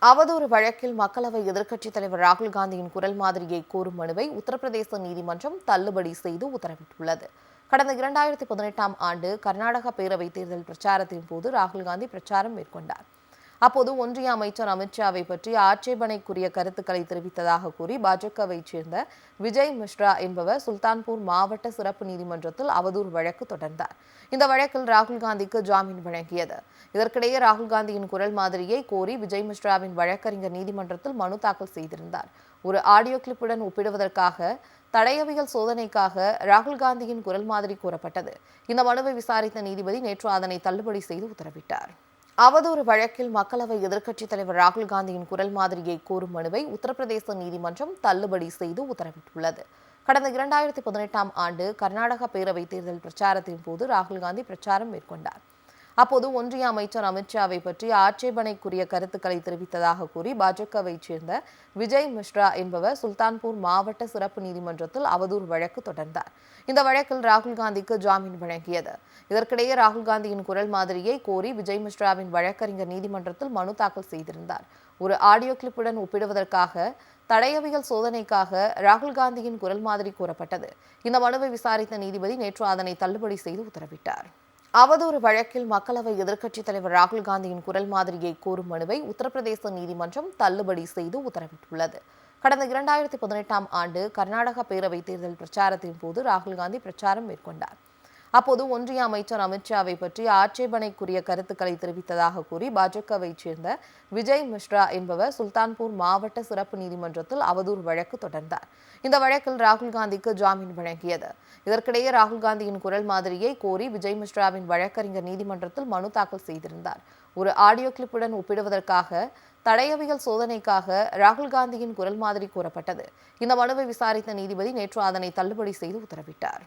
அவதூறு வழக்கில் மக்களவை எதிர்க்கட்சித் தலைவர் ராகுல் காந்தியின் குரல் மாதிரியை கோரும் மனுவை உத்தரப்பிரதேச நீதிமன்றம் தள்ளுபடி செய்து உத்தரவிட்டுள்ளது. கடந்த 2018ஆம் ஆண்டு கர்நாடக பேரவைத் தேர்தல் பிரச்சாரத்தின் போது ராகுல் காந்தி பிரச்சாரம் மேற்கொண்டார். அப்போது ஒன்றிய அமைச்சர் அமித்ஷாவை பற்றி ஆட்சேபனைக்குரிய கருத்துக்களை தெரிவித்ததாக கூறி பாஜகவைச் சேர்ந்த விஜய் மிஸ்ரா என்பவர் சுல்தான்பூர் மாவட்ட சிறப்பு நீதிமன்றத்தில் அவதூறு வழக்கு தொடர்ந்தார். இந்த வழக்கில் ராகுல் காந்திக்கு ஜாமீன் வழங்கியது. இதற்கிடையே ராகுல் காந்தியின் குரல் மாதிரியை கோரி விஜய் மிஸ்ராவின் வழக்கறிஞர் நீதிமன்றத்தில் மனு தாக்கல் செய்திருந்தார். ஒரு ஆடியோ கிளிப்புடன் ஒப்பிடுவதற்காக தடயவியல் சோதனைக்காக ராகுல் காந்தியின் குரல் மாதிரி கூறப்பட்டது. இந்த மனுவை விசாரித்த நீதிபதி நேற்று அதனை தள்ளுபடி செய்து உத்தரவிட்டார். அவதூறு வழக்கில் மக்களவை எதிர்க்கட்சித் தலைவர் ராகுல் காந்தியின் குரல் மாதிரியை கோரும் மனுவை உத்தரப்பிரதேச நீதிமன்றம் தள்ளுபடி செய்து உத்தரவிட்டுள்ளது. கடந்த 2018ஆம் ஆண்டு கர்நாடக பேரவைத் தேர்தல் பிரச்சாரத்தின் போது ராகுல் காந்தி பிரச்சாரம் மேற்கொண்டார். அப்போது ஒன்றிய அமைச்சர் அமித்ஷாவை பற்றி ஆட்சேபனைக்குரிய கருத்துக்களை தெரிவித்ததாக கூறி பாஜகவைச் சேர்ந்த விஜய் மிஸ்ரா என்பவர் சுல்தான்பூர் மாவட்ட சிறப்பு நீதிமன்றத்தில் அவதூறு வழக்கு தொடர்ந்தார். இந்த வழக்கில் ராகுல் காந்திக்கு ஜாமீன் வழங்கியது. இதற்கிடையே ராகுல் காந்தியின் குரல் மாதிரியை கோரி விஜய் மிஸ்ராவின் வழக்கறிஞர் நீதிமன்றத்தில் மனு தாக்கல் செய்திருந்தார். ஒரு ஆடியோ கிளிப்புடன் ஒப்பிடுவதற்காக தடயவியல் சோதனைக்காக ராகுல் காந்தியின் குரல் மாதிரி கூறப்பட்டது. இந்த மனுவை விசாரித்த நீதிபதி நேற்று அதனை தள்ளுபடி செய்து உத்தரவிட்டார். அவதூறு வழக்கில் மக்களவை எதிர்க்கட்சித் தலைவர் ராகுல் காந்தியின் குரல் மாதிரியை கோரும் மனுவை உத்தரப்பிரதேச நீதிமன்றம் தள்ளுபடி செய்து உத்தரவிட்டுள்ளது. கடந்த 2018ஆம் ஆண்டு கர்நாடக பேரவைத் தேர்தல் பிரச்சாரத்தின் போது ராகுல் காந்தி பிரச்சாரம் மேற்கொண்டார். அப்போது ஒன்றிய அமைச்சர் அமித்ஷாவை பற்றி ஆட்சேபனைக்குரிய கருத்துக்களை தெரிவித்ததாக கூறி பாஜகவைச் சேர்ந்த விஜய் மிஸ்ரா என்பவர் சுல்தான்பூர் மாவட்ட சிறப்பு நீதிமன்றத்தில் அவதூறு வழக்கு தொடர்ந்தார். இந்த வழக்கில் ராகுல் காந்திக்கு ஜாமீன் வழங்கியது. இதற்கிடையே ராகுல் காந்தியின் குரல் மாதிரியை கோரி விஜய் மிஸ்ராவின் வழக்கறிஞர் நீதிமன்றத்தில் மனு தாக்கல் செய்திருந்தார். ஒரு ஆடியோ கிளிப்புடன் ஒப்பிடுவதற்காக தடயவியல் சோதனைக்காக ராகுல் காந்தியின் குரல் மாதிரி கூறப்பட்டது. இந்த மனுவை விசாரித்த நீதிபதி நேற்று அதனை தள்ளுபடி செய்து உத்தரவிட்டார்.